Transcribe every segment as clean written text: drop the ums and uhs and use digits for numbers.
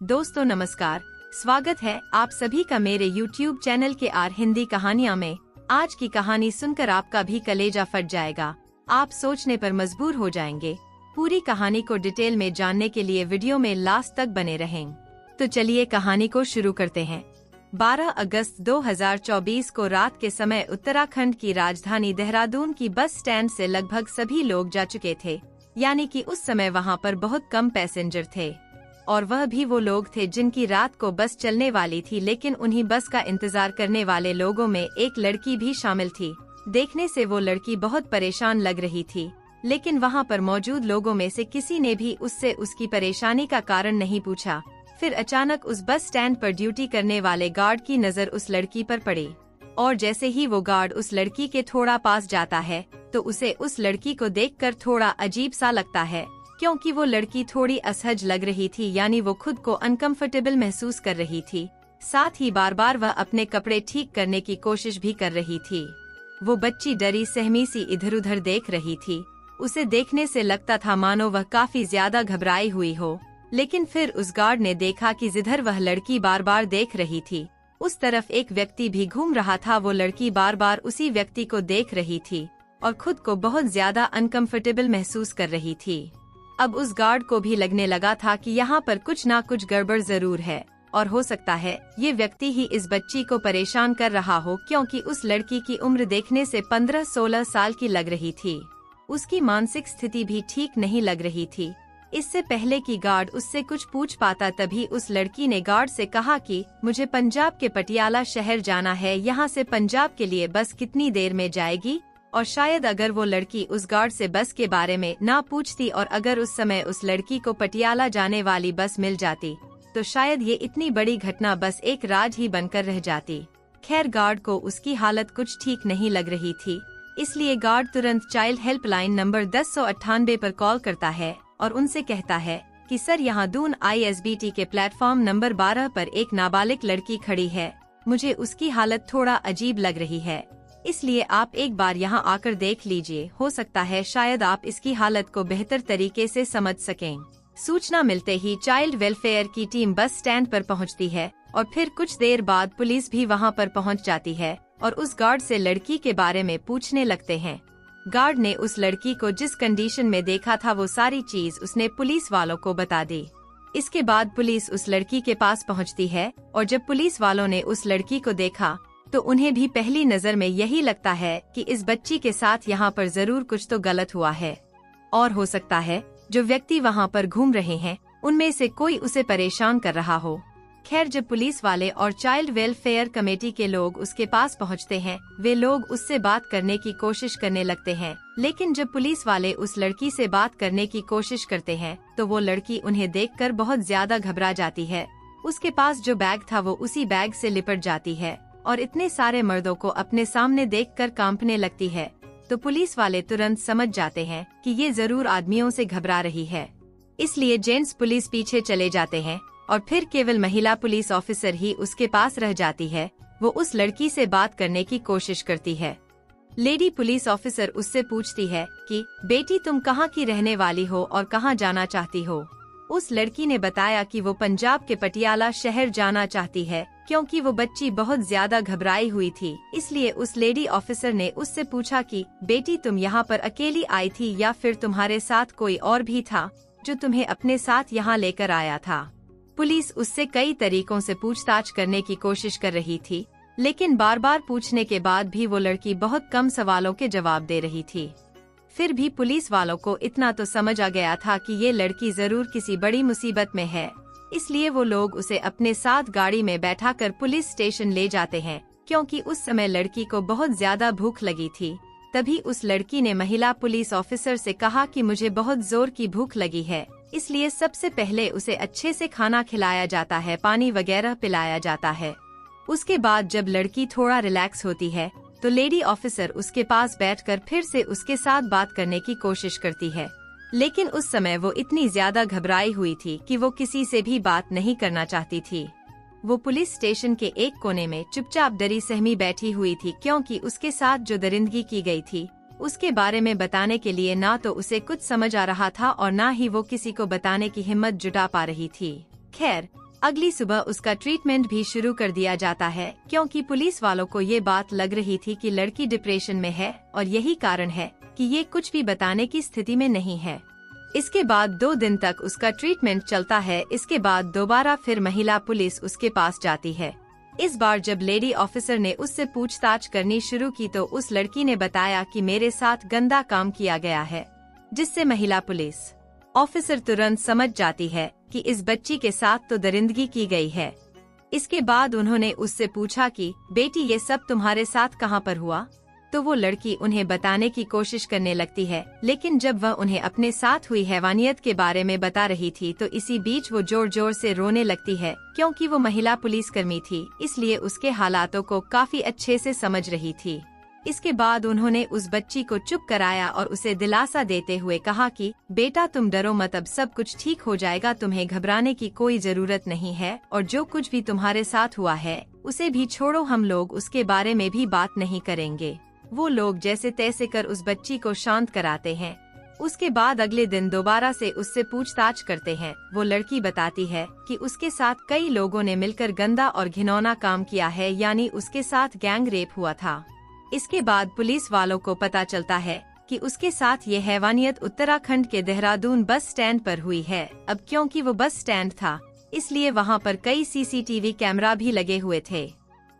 दोस्तों नमस्कार, स्वागत है आप सभी का मेरे YouTube चैनल के आर हिंदी कहानियाँ में। आज की कहानी सुनकर आपका भी कलेजा फट जाएगा, आप सोचने पर मजबूर हो जाएंगे। पूरी कहानी को डिटेल में जानने के लिए वीडियो में लास्ट तक बने रहें। तो चलिए कहानी को शुरू करते हैं। 12 अगस्त 2024 को रात के समय उत्तराखंड की राजधानी देहरादून की बस स्टैंड से लगभग सभी लोग जा चुके थे, यानी कि उस समय वहां पर बहुत कम पैसेंजर थे और वह भी वो लोग थे जिनकी रात को बस चलने वाली थी। लेकिन उन्हीं बस का इंतजार करने वाले लोगों में एक लड़की भी शामिल थी। देखने से वो लड़की बहुत परेशान लग रही थी, लेकिन वहां पर मौजूद लोगों में से किसी ने भी उससे उसकी परेशानी का कारण नहीं पूछा। फिर अचानक उस बस स्टैंड पर ड्यूटी करने वाले गार्ड की नजर उस लड़की पर पड़ी और जैसे ही वो गार्ड उस लड़की के थोड़ा पास जाता है तो उसे उस लड़की को देखकर थोड़ा अजीब सा लगता है, क्योंकि वो लड़की थोड़ी असहज लग रही थी, यानी वो खुद को अनकंफर्टेबल महसूस कर रही थी। साथ ही बार बार वह अपने कपड़े ठीक करने की कोशिश भी कर रही थी। वो बच्ची डरी सहमी सी इधर उधर देख रही थी। उसे देखने से लगता था मानो वह काफी ज्यादा घबराई हुई हो। लेकिन फिर उस गार्ड ने देखा कि जिधर वह लड़की बार बार देख रही थी उस तरफ एक व्यक्ति भी घूम रहा था। वो लड़की बार बार उसी व्यक्ति को देख रही थी और खुद को बहुत ज्यादा अनकंफर्टेबल महसूस कर रही थी। अब उस गार्ड को भी लगने लगा था कि यहाँ पर कुछ ना कुछ गड़बड़ जरूर है और हो सकता है ये व्यक्ति ही इस बच्ची को परेशान कर रहा हो, क्योंकि उस लड़की की उम्र देखने से 15-16 साल की लग रही थी। उसकी मानसिक स्थिति भी ठीक नहीं लग रही थी। इससे पहले कि गार्ड उससे कुछ पूछ पाता तभी उस लड़की ने गार्ड से कहा कि मुझे पंजाब के पटियाला शहर जाना है, यहाँ से पंजाब के लिए बस कितनी देर में जाएगी। और शायद अगर वो लड़की उस गार्ड से बस के बारे में ना पूछती और अगर उस समय उस लड़की को पटियाला जाने वाली बस मिल जाती तो शायद ये इतनी बड़ी घटना बस एक राज ही बनकर रह जाती। खैर गार्ड को उसकी हालत कुछ ठीक नहीं लग रही थी, इसलिए गार्ड तुरंत चाइल्ड हेल्पलाइन नंबर 1098 पर कॉल करता है और उनसे कहता है कि सर, यहाँ दून ISBT के प्लेटफॉर्म नंबर 12 पर एक नाबालिग लड़की खड़ी है। मुझे उसकी हालत थोड़ा अजीब लग रही है, इसलिए आप एक बार यहाँ आकर देख लीजिए। हो सकता है शायद आप इसकी हालत को बेहतर तरीके से समझ सकें। सूचना मिलते ही चाइल्ड वेलफेयर की टीम बस स्टैंड पर पहुँचती है और फिर कुछ देर बाद पुलिस भी वहाँ पर पहुँच जाती है और उस गार्ड से लड़की के बारे में पूछने लगते हैं। गार्ड ने उस लड़की को जिस कंडीशन में देखा था वो सारी चीज उसने पुलिस वालों को बता दी। इसके बाद पुलिस उस लड़की के पास पहुँचती है और जब पुलिस वालों ने उस लड़की को देखा तो उन्हें भी पहली नजर में यही लगता है कि इस बच्ची के साथ यहाँ पर जरूर कुछ तो गलत हुआ है और हो सकता है जो व्यक्ति वहाँ पर घूम रहे हैं उनमें से कोई उसे परेशान कर रहा हो। खैर जब पुलिस वाले और चाइल्ड वेलफेयर कमेटी के लोग उसके पास पहुँचते हैं, वे लोग उससे बात करने की कोशिश करने लगते हैं। लेकिन जब पुलिस वाले उस लड़की से बात करने की कोशिश करते हैं तो वो लड़की उन्हें देखकर बहुत ज्यादा घबरा जाती है। उसके पास जो बैग था वो उसी बैग से लिपट जाती है और इतने सारे मर्दों को अपने सामने देखकर कांपने लगती है। तो पुलिस वाले तुरंत समझ जाते हैं कि ये जरूर आदमियों से घबरा रही है, इसलिए जेंट्स पुलिस पीछे चले जाते हैं और फिर केवल महिला पुलिस ऑफिसर ही उसके पास रह जाती है। वो उस लड़की से बात करने की कोशिश करती है। लेडी पुलिस ऑफिसर उससे पूछती है कि बेटी तुम कहाँ की रहने वाली हो और कहाँ जाना चाहती हो। उस लड़की ने बताया कि वो पंजाब के पटियाला शहर जाना चाहती है, क्योंकि वो बच्ची बहुत ज्यादा घबराई हुई थी। इसलिए उस लेडी ऑफिसर ने उससे पूछा कि बेटी तुम यहाँ पर अकेली आई थी या फिर तुम्हारे साथ कोई और भी था जो तुम्हें अपने साथ यहाँ लेकर आया था। पुलिस उससे कई तरीकों से पूछताछ करने की कोशिश कर रही थी, लेकिन बार बार पूछने के बाद भी वो लड़की बहुत कम सवालों के जवाब दे रही थी। फिर भी पुलिस वालों को इतना तो समझ आ गया था कि ये लड़की जरूर किसी बड़ी मुसीबत में है, इसलिए वो लोग उसे अपने साथ गाड़ी में बैठाकर पुलिस स्टेशन ले जाते हैं, क्योंकि उस समय लड़की को बहुत ज्यादा भूख लगी थी। तभी उस लड़की ने महिला पुलिस ऑफिसर से कहा कि मुझे बहुत जोर की भूख लगी है, इसलिए सबसे पहले उसे अच्छे से खाना खिलाया जाता है, पानी वगैरह पिलाया जाता है। उसके बाद जब लड़की थोड़ा रिलैक्स होती है तो लेडी ऑफिसर उसके पास बैठकर फिर से उसके साथ बात करने की कोशिश करती है, लेकिन उस समय वो इतनी ज्यादा घबराई हुई थी कि वो किसी से भी बात नहीं करना चाहती थी। वो पुलिस स्टेशन के एक कोने में चुपचाप डरी सहमी बैठी हुई थी, क्योंकि उसके साथ जो दरिंदगी की गई थी उसके बारे में बताने के लिए ना तो उसे कुछ समझ आ रहा था और ना ही वो किसी को बताने की हिम्मत जुटा पा रही थी। खैर अगली सुबह उसका ट्रीटमेंट भी शुरू कर दिया जाता है, क्योंकि पुलिस वालों को ये बात लग रही थी कि लड़की डिप्रेशन में है और यही कारण है कि ये कुछ भी बताने की स्थिति में नहीं है। इसके बाद 2 दिन तक उसका ट्रीटमेंट चलता है। इसके बाद दोबारा फिर महिला पुलिस उसके पास जाती है। इस बार जब लेडी ऑफिसर ने उससे पूछताछ करनी शुरू की तो उस लड़की ने बताया कि मेरे साथ गंदा काम किया गया है, जिससे महिला पुलिस ऑफिसर तुरंत समझ जाती है कि इस बच्ची के साथ तो दरिंदगी की गई है। इसके बाद उन्होंने उससे पूछा कि बेटी ये सब तुम्हारे साथ कहाँ पर हुआ, तो वो लड़की उन्हें बताने की कोशिश करने लगती है, लेकिन जब वह उन्हें अपने साथ हुई हैवानियत के बारे में बता रही थी तो इसी बीच वो जोर जोर से रोने लगती है, क्योंकि वो महिला पुलिसकर्मी थी, इसलिए उसके हालातों को काफी अच्छे से समझ रही थी। इसके बाद उन्होंने उस बच्ची को चुप कराया और उसे दिलासा देते हुए कहा कि बेटा तुम डरो मत, अब सब कुछ ठीक हो जाएगा, तुम्हें घबराने की कोई जरूरत नहीं है और जो कुछ भी तुम्हारे साथ हुआ है उसे भी छोड़ो, हम लोग उसके बारे में भी बात नहीं करेंगे। वो लोग जैसे तैसे कर उस बच्ची को शांत कराते हैं। उसके बाद अगले दिन दोबारा से उससे पूछताछ करते हैं। वो लड़की बताती है कि उसके साथ कई लोगों ने मिलकर गंदा और घिनौना काम किया है, यानी उसके साथ गैंग रेप हुआ था। इसके बाद पुलिस वालों को पता चलता है कि उसके साथ ये हैवानियत उत्तराखंड के देहरादून बस स्टैंड पर हुई है। अब क्योंकि वो बस स्टैंड था, इसलिए वहाँ पर कई सीसीटीवी कैमरा भी लगे हुए थे।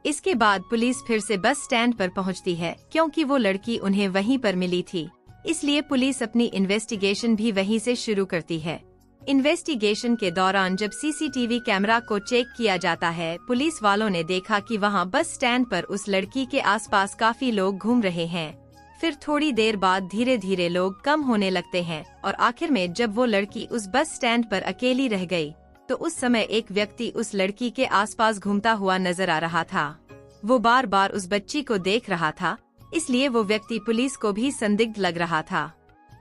इसके बाद पुलिस फिर से बस स्टैंड पर पहुँचती है, क्योंकि वो लड़की उन्हें वहीं पर मिली थी, इसलिए पुलिस अपनी इन्वेस्टिगेशन भी वहीं से शुरू करती है। इन्वेस्टिगेशन के दौरान जब सीसीटीवी कैमरा को चेक किया जाता है, पुलिस वालों ने देखा कि वहां बस स्टैंड पर उस लड़की के आसपास काफी लोग घूम रहे हैं। फिर थोड़ी देर बाद धीरे धीरे लोग कम होने लगते हैं और आखिर में जब वो लड़की उस बस स्टैंड पर अकेली रह गई, तो उस समय एक व्यक्ति उस लड़की के आसपास घूमता हुआ नजर आ रहा था। वो बार बार उस बच्ची को देख रहा था, इसलिए वो व्यक्ति पुलिस को भी संदिग्ध लग रहा था।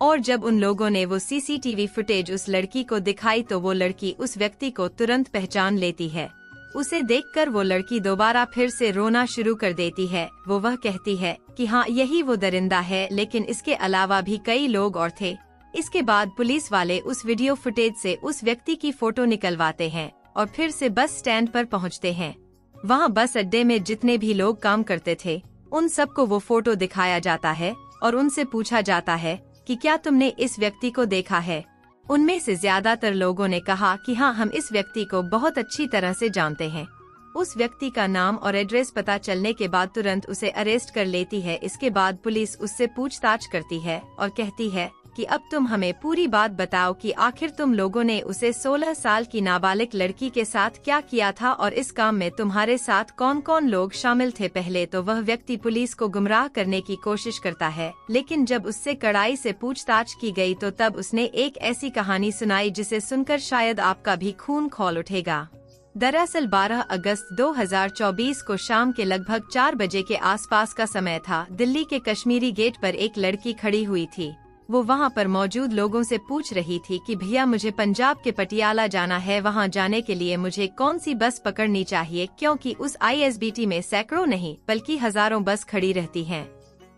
और जब उन लोगों ने वो सीसीटीवी फुटेज उस लड़की को दिखाई तो वो लड़की उस व्यक्ति को तुरंत पहचान लेती है। उसे देखकर वो लड़की दोबारा फिर से रोना शुरू कर देती है। वह कहती है कि हाँ यही वो दरिंदा है, लेकिन इसके अलावा भी कई लोग और थे। इसके बाद पुलिस वाले उस वीडियो फुटेज से उस व्यक्ति की फोटो निकलवाते हैं और फिर से बस स्टैंड पर पहुँचते हैं। वहाँ बस अड्डे में जितने भी लोग काम करते थे उन सबको वो फोटो दिखाया जाता है और उनसे पूछा जाता है कि क्या तुमने इस व्यक्ति को देखा है। उनमें से ज्यादातर लोगों ने कहा कि हाँ हम इस व्यक्ति को बहुत अच्छी तरह से जानते हैं। उस व्यक्ति का नाम और एड्रेस पता चलने के बाद तुरंत उसे अरेस्ट कर लेती है। इसके बाद पुलिस उससे पूछताछ करती है और कहती है कि अब तुम हमें पूरी बात बताओ कि आखिर तुम लोगों ने उसे 16 साल की नाबालिग लड़की के साथ क्या किया था और इस काम में तुम्हारे साथ कौन कौन लोग शामिल थे। पहले तो वह व्यक्ति पुलिस को गुमराह करने की कोशिश करता है, लेकिन जब उससे कड़ाई से पूछताछ की गई तो तब उसने एक ऐसी कहानी सुनाई जिसे सुनकर शायद आपका भी खून खौल उठेगा। दरअसल 12 अगस्त 2024 को शाम के लगभग 4 बजे के आसपास का समय था। दिल्ली के कश्मीरी गेट पर एक लड़की खड़ी हुई थी। वो वहाँ पर मौजूद लोगों से पूछ रही थी कि भैया मुझे पंजाब के पटियाला जाना है, वहाँ जाने के लिए मुझे कौन सी बस पकड़नी चाहिए, क्योंकि उस आईएसबीटी में सैकड़ों नहीं बल्कि हजारों बस खड़ी रहती हैं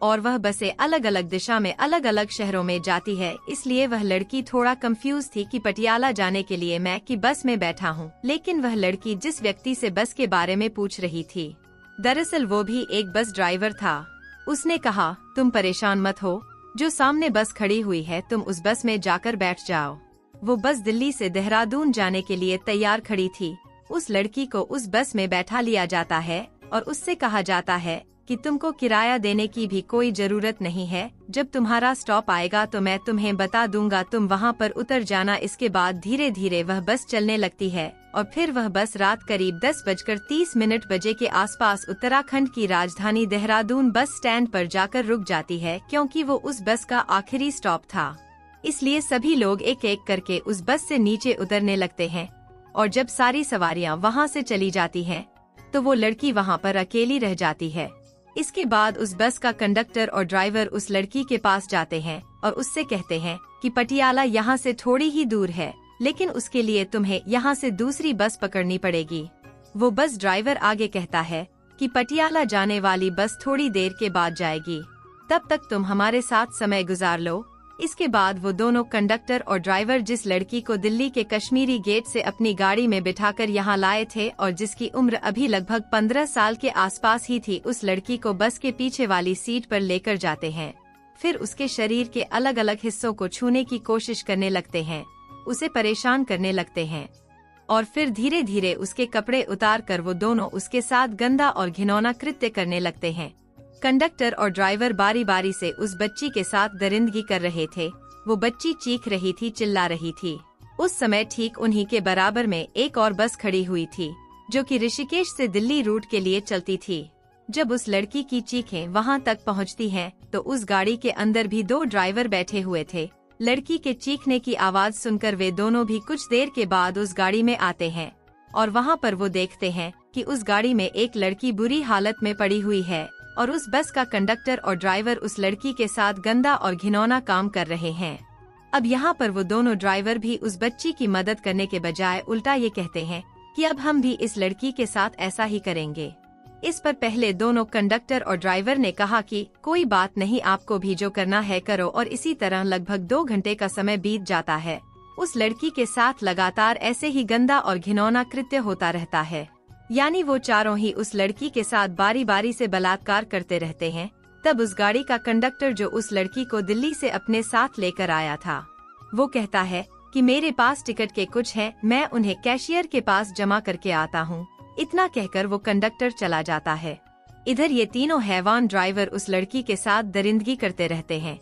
और वह बसें अलग अलग दिशा में अलग अलग शहरों में जाती है। इसलिए वह लड़की थोड़ा कंफ्यूज थी कि पटियाला जाने के लिए मैं की बस में बैठा हूँ, लेकिन वह लड़की जिस व्यक्ति से बस के बारे में पूछ रही थी दरअसल वो भी एक बस ड्राइवर था। उसने कहा तुम परेशान मत हो, जो सामने बस खड़ी हुई है तुम उस बस में जाकर बैठ जाओ। वो बस दिल्ली से देहरादून जाने के लिए तैयार खड़ी थी। उस लड़की को उस बस में बैठा लिया जाता है और उससे कहा जाता है कि तुमको किराया देने की भी कोई जरूरत नहीं है, जब तुम्हारा स्टॉप आएगा तो मैं तुम्हें बता दूंगा, तुम वहाँ पर उतर जाना। इसके बाद धीरे धीरे वह बस चलने लगती है और फिर वह बस रात करीब 10:30 बजे के आसपास उत्तराखंड की राजधानी देहरादून बस स्टैंड पर जाकर रुक जाती है, क्योंकि वो उस बस का आखिरी स्टॉप था। इसलिए सभी लोग एक एक करके उस बस से नीचे उतरने लगते हैं और जब सारी सवारियां वहां से चली जाती हैं, तो वो लड़की वहां पर अकेली रह जाती है। इसके बाद उस बस का कंडक्टर और ड्राइवर उस लड़की के पास जाते हैं और उससे कहते हैं कि पटियाला यहाँ से थोड़ी ही दूर है, लेकिन उसके लिए तुम्हें यहाँ से दूसरी बस पकड़नी पड़ेगी। वो बस ड्राइवर आगे कहता है कि पटियाला जाने वाली बस थोड़ी देर के बाद जाएगी, तब तक तुम हमारे साथ समय गुजार लो। इसके बाद वो दोनों कंडक्टर और ड्राइवर जिस लड़की को दिल्ली के कश्मीरी गेट से अपनी गाड़ी में बिठाकर यहाँ लाए थे और जिसकी उम्र अभी लगभग 15 साल के आसपास ही थी, उस लड़की को बस के पीछे वाली सीट पर लेकर जाते हैं। फिर उसके शरीर के अलग अलग हिस्सों को छूने की कोशिश करने लगते हैं, उसे परेशान करने लगते हैं और फिर धीरे धीरे उसके कपड़े उतार कर वो दोनों उसके साथ गंदा और घिनौना कृत्य करने लगते हैं। कंडक्टर और ड्राइवर बारी बारी से उस बच्ची के साथ दरिंदगी कर रहे थे। वो बच्ची चीख रही थी, चिल्ला रही थी। उस समय ठीक उन्हीं के बराबर में एक और बस खड़ी हुई थी जो कि ऋषिकेश से दिल्ली रूट के लिए चलती थी। जब उस लड़की की चीखें वहां तक पहुंचती हैं, तो उस गाड़ी के अंदर भी 2 ड्राइवर बैठे हुए थे। लड़की के चीखने की आवाज सुनकर वे दोनों भी कुछ देर के बाद उस गाड़ी में आते हैं और वहां पर वो देखते हैं कि उस गाड़ी में एक लड़की बुरी हालत में पड़ी हुई है और उस बस का कंडक्टर और ड्राइवर उस लड़की के साथ गंदा और घिनौना काम कर रहे हैं। अब यहाँ पर वो दोनों ड्राइवर भी उस बच्ची की मदद करने के बजाय उल्टा ये कहते हैं कि अब हम भी इस लड़की के साथ ऐसा ही करेंगे। इस पर पहले दोनों कंडक्टर और ड्राइवर ने कहा कि कोई बात नहीं, आपको भी जो करना है करो, और इसी तरह लगभग 2 घंटे का समय बीत जाता है। उस लड़की के साथ लगातार ऐसे ही गंदा और घिनौना कृत्य होता रहता है, यानी वो चारों ही उस लड़की के साथ बारी बारी से बलात्कार करते रहते हैं। तब उस गाड़ी का कंडक्टर जो उस लड़की को दिल्ली से अपने साथ लेकर आया था, वो कहता है कि मेरे पास टिकट के कुछ है, मैं उन्हें कैशियर के पास जमा करके आता हूँ। इतना कहकर वो कंडक्टर चला जाता है। इधर ये तीनों हैवान ड्राइवर उस लड़की के साथ दरिंदगी करते रहते हैं।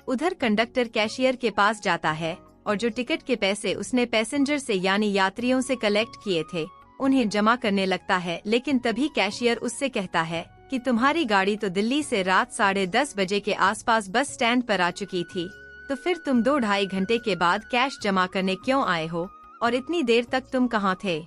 उधर कंडक्टर कैशियर के पास जाता है और जो टिकट के पैसे उसने पैसेंजर से यानी यात्रियों से कलेक्ट किए थे उन्हें जमा करने लगता है। लेकिन तभी कैशियर उससे कहता है कि तुम्हारी गाड़ी तो दिल्ली से रात 10:30 बजे के आसपास बस स्टैंड पर आ चुकी थी, तो फिर तुम 2-2.5 घंटे के बाद कैश जमा करने क्यों आए हो और इतनी देर तक तुम कहाँ थे?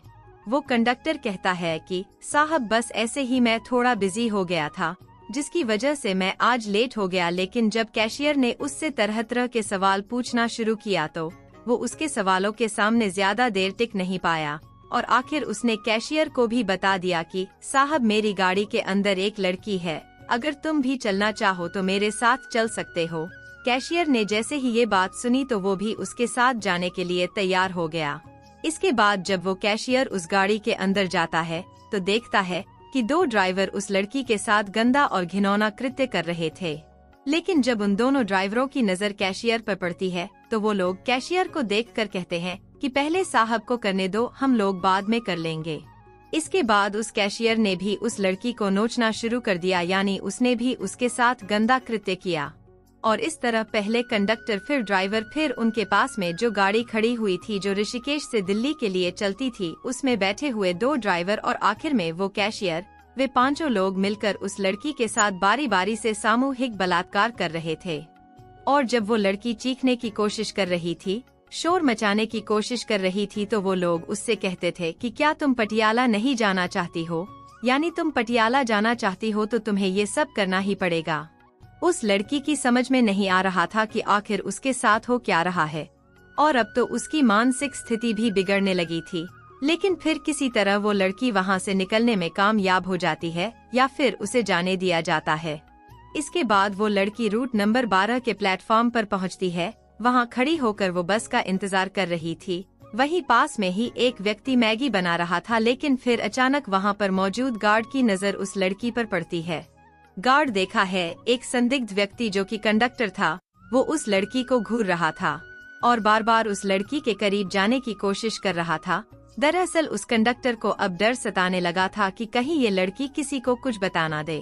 वो कंडक्टर कहता है कि साहब बस ऐसे ही मैं थोड़ा बिजी हो गया था, जिसकी वजह से मैं आज लेट हो गया। लेकिन जब कैशियर ने उससे तरह तरह के सवाल पूछना शुरू किया तो वो उसके सवालों के सामने ज्यादा देर टिक नहीं पाया और आखिर उसने कैशियर को भी बता दिया कि साहब मेरी गाड़ी के अंदर एक लड़की है, अगर तुम भी चलना चाहो तो मेरे साथ चल सकते हो। कैशियर ने जैसे ही ये बात सुनी तो वो भी उसके साथ जाने के लिए तैयार हो गया। इसके बाद जब वो कैशियर उस गाड़ी के अंदर जाता है तो देखता है कि 2 ड्राइवर उस लड़की के साथ गंदा और घिनौना कृत्य कर रहे थे। लेकिन जब उन दोनों ड्राइवरों की नजर कैशियर पर पड़ती है तो वो लोग कैशियर को देखकर कहते हैं कि पहले साहब को करने दो, हम लोग बाद में कर लेंगे। इसके बाद उस कैशियर ने भी उस लड़की को नोचना शुरू कर दिया, यानी उसने भी उसके साथ गंदा कृत्य किया। और इस तरह पहले कंडक्टर फिर ड्राइवर फिर उनके पास में जो गाड़ी खड़ी हुई थी जो ऋषिकेश से दिल्ली के लिए चलती थी उसमें बैठे हुए 2 ड्राइवर और आखिर में वो कैशियर, वे 5 लोग मिलकर उस लड़की के साथ बारी बारी से सामूहिक बलात्कार कर रहे थे। और जब वो लड़की चीखने की कोशिश कर रही थी, शोर मचाने की कोशिश कर रही थी, तो वो लोग उससे कहते थे कि क्या तुम पटियाला नहीं जाना चाहती हो, यानी तुम पटियाला जाना चाहती हो तो तुम्हें ये सब करना ही पड़ेगा। उस लड़की की समझ में नहीं आ रहा था कि आखिर उसके साथ हो क्या रहा है और अब तो उसकी मानसिक स्थिति भी बिगड़ने लगी थी। लेकिन फिर किसी तरह वो लड़की वहाँ से निकलने में कामयाब हो जाती है या फिर उसे जाने दिया जाता है। इसके बाद वो लड़की रूट नंबर 12 के प्लेटफॉर्म पर पहुँचती है। वहाँ खड़ी होकर वो बस का इंतजार कर रही थी। वहीं पास में ही एक व्यक्ति मैगी बना रहा था, लेकिन फिर अचानक वहाँ पर मौजूद गार्ड की नजर उस लड़की पर पड़ती है। गार्ड देखा है एक संदिग्ध व्यक्ति जो कि कंडक्टर था, वो उस लड़की को घूर रहा था और बार बार उस लड़की के करीब जाने की कोशिश कर रहा था। दरअसल उस कंडक्टर को अब डर सताने लगा था कि कहीं ये लड़की किसी को कुछ बता ना दे,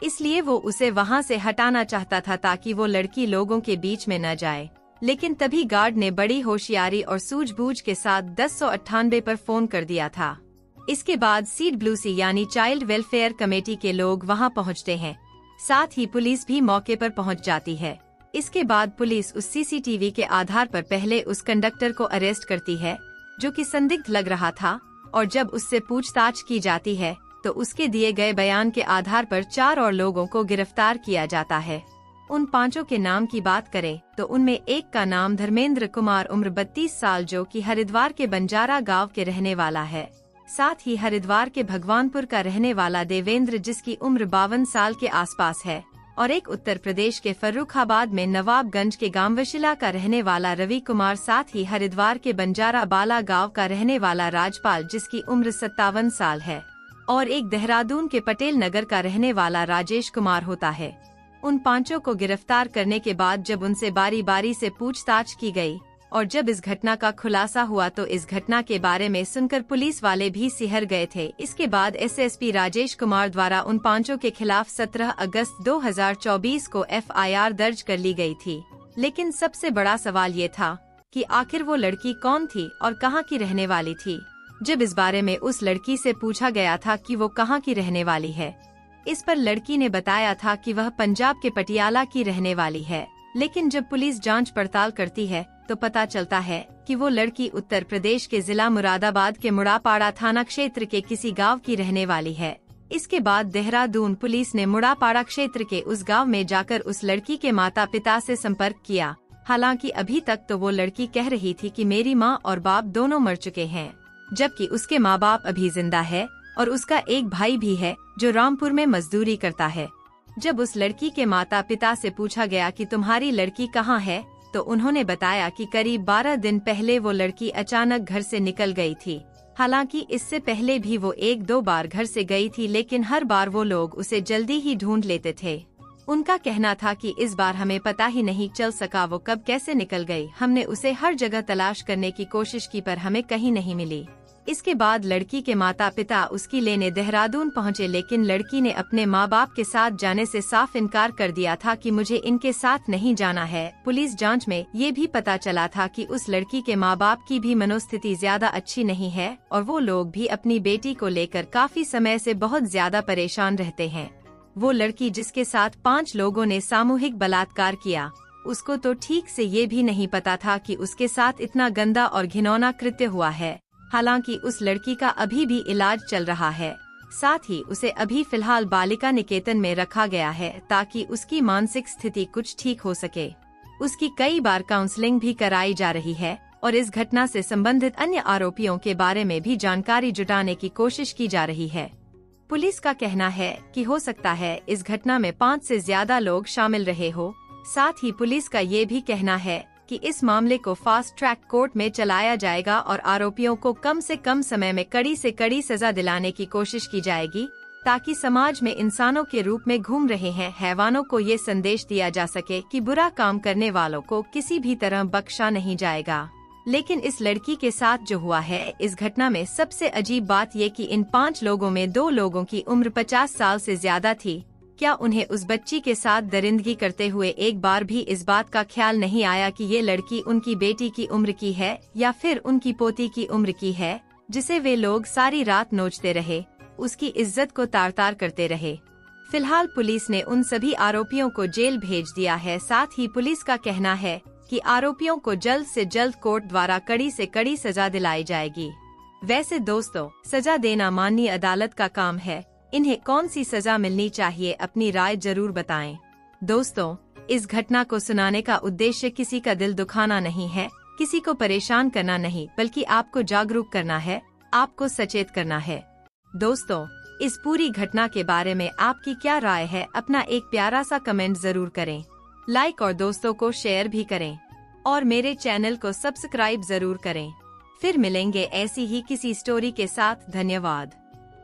इसलिए वो उसे वहाँ से हटाना चाहता था ताकि वो लड़की लोगों के बीच में न जाए। लेकिन तभी गार्ड ने बड़ी होशियारी और सूझबूझ के साथ 1098 पर फोन कर दिया था। इसके बाद CWC यानी चाइल्ड वेलफेयर कमेटी के लोग वहां पहुंचते हैं, साथ ही पुलिस भी मौके पर पहुंच जाती है। इसके बाद पुलिस उस CCTV के आधार पर पहले उस कंडक्टर को अरेस्ट करती है जो कि संदिग्ध लग रहा था, और जब उससे पूछताछ की जाती है तो उसके दिए गए बयान के आधार पर 4 और लोगों को गिरफ्तार किया जाता है। उन 5 के नाम की बात करें तो उनमें एक का नाम धर्मेंद्र कुमार, उम्र 32 साल, जो कि हरिद्वार के बंजारा गांव के रहने वाला है। साथ ही हरिद्वार के भगवानपुर का रहने वाला देवेंद्र, जिसकी उम्र 52 साल के आसपास है, और एक उत्तर प्रदेश के फर्रुखाबाद में नवाबगंज के गांव वशिला का रहने वाला रवि कुमार, साथ ही हरिद्वार के बंजारा बाला गांव का रहने वाला राजपाल जिसकी उम्र 57 साल है, और एक देहरादून के पटेल नगर का रहने वाला राजेश कुमार होता है। उन पांचों को गिरफ्तार करने के बाद जब उनसे बारी बारी से पूछताछ की गई और जब इस घटना का खुलासा हुआ तो इस घटना के बारे में सुनकर पुलिस वाले भी सिहर गए थे। इसके बाद एसएसपी राजेश कुमार द्वारा उन पांचों के खिलाफ 17 अगस्त 2024 को एफआईआर दर्ज कर ली गई थी। लेकिन सबसे बड़ा सवाल ये था कि आखिर वो लड़की कौन थी और कहाँ की रहने वाली थी। जब इस बारे में उस लड़की से पूछा गया था कि वो कहाँ की रहने वाली है, इस पर लड़की ने बताया था कि वह पंजाब के पटियाला की रहने वाली है। लेकिन जब पुलिस जांच पड़ताल करती है तो पता चलता है कि वो लड़की उत्तर प्रदेश के जिला मुरादाबाद के मुड़ापाड़ा थाना क्षेत्र के किसी गांव की रहने वाली है। इसके बाद देहरादून पुलिस ने मुड़ापाड़ा क्षेत्र के उस गांव में जाकर उस लड़की के माता पिता से संपर्क किया। हालांकि अभी तक तो वो लड़की कह रही थी कि मेरी माँ और बाप दोनों मर चुके हैं, जबकि उसके माँ बाप अभी जिंदा है और उसका एक भाई भी है जो रामपुर में मजदूरी करता है। जब उस लड़की के माता पिता से पूछा गया कि तुम्हारी लड़की कहाँ है, तो उन्होंने बताया कि करीब 12 दिन पहले वो लड़की अचानक घर से निकल गई थी। हालांकि इससे पहले भी वो 1-2 बार घर से गई थी, लेकिन हर बार वो लोग उसे जल्दी ही ढूंढ लेते थे। उनका कहना था कि इस बार हमें पता ही नहीं चल सका वो कब कैसे निकल गई। हमने उसे हर जगह तलाश करने की कोशिश की पर हमें कहीं नहीं मिली। इसके बाद लड़की के माता पिता उसकी लेने देहरादून पहुंचे, लेकिन लड़की ने अपने माँ बाप के साथ जाने से साफ इनकार कर दिया था कि मुझे इनके साथ नहीं जाना है। पुलिस जांच में ये भी पता चला था कि उस लड़की के माँ बाप की भी मनोस्थिति ज्यादा अच्छी नहीं है और वो लोग भी अपनी बेटी को लेकर काफी समय से बहुत ज्यादा परेशान रहते हैं। वो लड़की जिसके साथ 5 लोगों ने सामूहिक बलात्कार किया, उसको तो ठीक से ये भी नहीं पता था कि उसके साथ इतना गंदा और घिनौना कृत्य हुआ है। हालांकि उस लड़की का अभी भी इलाज चल रहा है। साथ ही उसे अभी फिलहाल बालिका निकेतन में रखा गया है ताकि उसकी मानसिक स्थिति कुछ ठीक हो सके। उसकी कई बार काउंसलिंग भी कराई जा रही है और इस घटना से संबंधित अन्य आरोपियों के बारे में भी जानकारी जुटाने की कोशिश की जा रही है। पुलिस का कहना है कि हो सकता है इस घटना में 5 से ज्यादा लोग शामिल रहे हो। साथ ही पुलिस का ये भी कहना है कि इस मामले को फास्ट ट्रैक कोर्ट में चलाया जाएगा और आरोपियों को कम से कम समय में कड़ी से कड़ी सजा दिलाने की कोशिश की जाएगी, ताकि समाज में इंसानों के रूप में घूम रहे हैं हैवानों को ये संदेश दिया जा सके कि बुरा काम करने वालों को किसी भी तरह बख्शा नहीं जाएगा। लेकिन इस लड़की के साथ जो हुआ है, इस घटना में सबसे अजीब बात ये कि इन 5 लोगों में 2 लोगों की उम्र 50 साल से ज्यादा थी। क्या उन्हें उस बच्ची के साथ दरिंदगी करते हुए एक बार भी इस बात का ख्याल नहीं आया कि ये लड़की उनकी बेटी की उम्र की है या फिर उनकी पोती की उम्र की है, जिसे वे लोग सारी रात नोचते रहे, उसकी इज्जत को तार तार करते रहे। फिलहाल पुलिस ने उन सभी आरोपियों को जेल भेज दिया है। साथ ही पुलिस का कहना है कि आरोपियों को जल्द से जल्द कोर्ट द्वारा कड़ी से कड़ी सजा दिलाई जाएगी। वैसे दोस्तों, सजा देना माननीय अदालत का काम है। इन्हें कौन सी सजा मिलनी चाहिए, अपनी राय जरूर बताएं। दोस्तों, इस घटना को सुनाने का उद्देश्य किसी का दिल दुखाना नहीं है, किसी को परेशान करना नहीं, बल्कि आपको जागरूक करना है, आपको सचेत करना है। दोस्तों, इस पूरी घटना के बारे में आपकी क्या राय है, अपना एक प्यारा सा कमेंट जरूर करें, लाइक और दोस्तों को शेयर भी करें और मेरे चैनल को सब्सक्राइब जरूर करें। फिर मिलेंगे ऐसी ही किसी स्टोरी के साथ। धन्यवाद।